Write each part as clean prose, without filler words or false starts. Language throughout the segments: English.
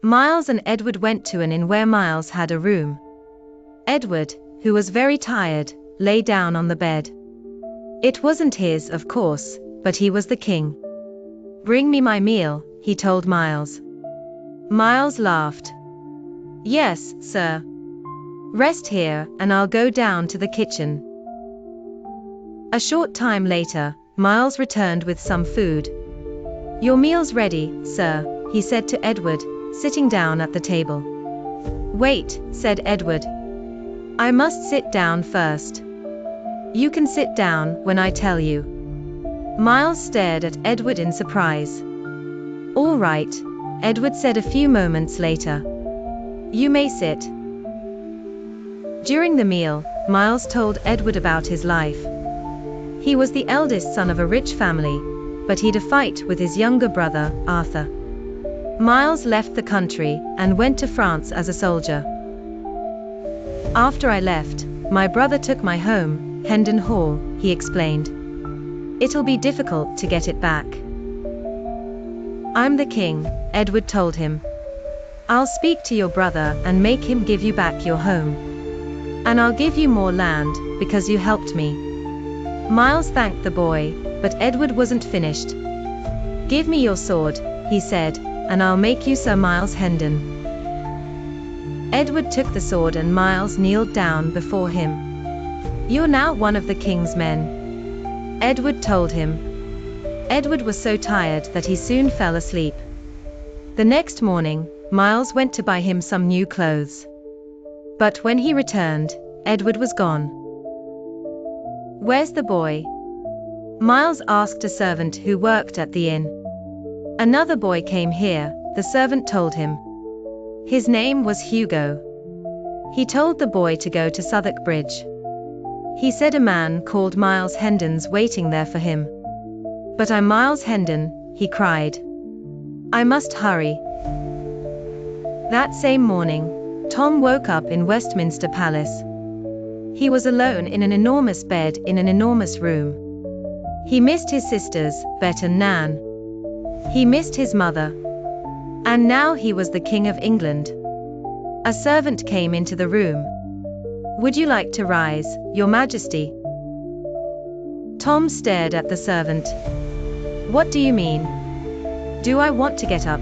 Miles and Edward went to an inn where Miles had a room. Edward, who was very tired, lay down on the bed. It wasn't his, of course, but he was the king. "Bring me my meal," he told Miles. Miles laughed. "Yes, sir. Rest here, and I'll go down to the kitchen." A short time later, Miles returned with some food. "Your meal's ready, sir," he said to Edward, sitting down at the table. "Wait," said Edward. "I must sit down first." "You can sit down when I tell you." Miles stared at Edward in surprise. "All right," Edward said a few moments later. "You may sit." During the meal, Miles told Edward about his life. He was the eldest son of a rich family, but he'd a fight with his younger brother, Arthur. Miles left the country and went to France as a soldier. "After I left, my brother took my home, Hendon Hall," he explained. "It'll be difficult to get it back." "I'm the king," Edward told him. "I'll speak to your brother and make him give you back your home. And I'll give you more land, because you helped me." Miles thanked the boy, but Edward wasn't finished. "Give me your sword," he said, "and I'll make you Sir Miles Hendon." Edward took the sword and Miles kneeled down before him. "You're now one of the king's men," Edward told him. Edward was so tired that he soon fell asleep. The next morning, Miles went to buy him some new clothes. But when he returned, Edward was gone. "Where's the boy?" Miles asked a servant who worked at the inn. "Another boy came here," the servant told him. "His name was Hugo. He told the boy to go to Southwark Bridge. He said a man called Miles Hendon's waiting there for him." "But I'm Miles Hendon," he cried. "I must hurry." That same morning, Tom woke up in Westminster Palace. He was alone in an enormous bed in an enormous room. He missed his sisters, Bet and Nan. He missed his mother. And now he was the King of England. A servant came into the room. "Would you like to rise, Your Majesty?" Tom stared at the servant. "What do you mean? Do I want to get up?"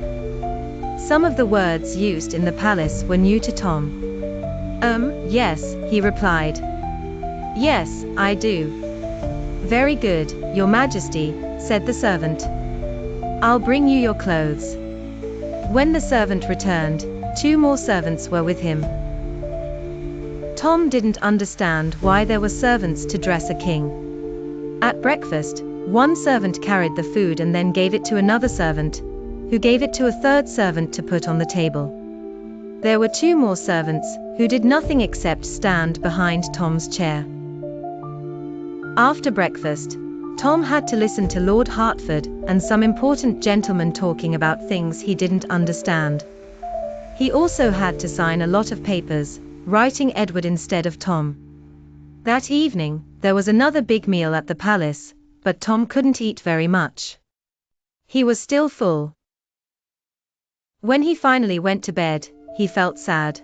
Some of the words used in the palace were new to Tom. Yes, he replied. "Yes, I do." "Very good, Your Majesty," said the servant. "I'll bring you your clothes." When the servant returned, 2 more servants were with him. Tom didn't understand why there were servants to dress a king. At breakfast, one servant carried the food and then gave it to another servant, who gave it to a third servant to put on the table. There were 2 more servants, who did nothing except stand behind Tom's chair. After breakfast, Tom had to listen to Lord Hertford and some important gentlemen talking about things he didn't understand. He also had to sign a lot of papers, writing Edward instead of Tom. That evening, there was another big meal at the palace, but Tom couldn't eat very much. He was still full. When he finally went to bed, he felt sad.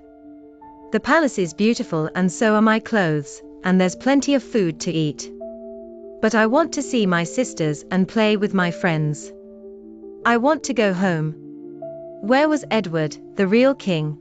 "The palace is beautiful and so are my clothes, and there's plenty of food to eat. But I want to see my sisters and play with my friends. I want to go home." Where was Edward, the real king?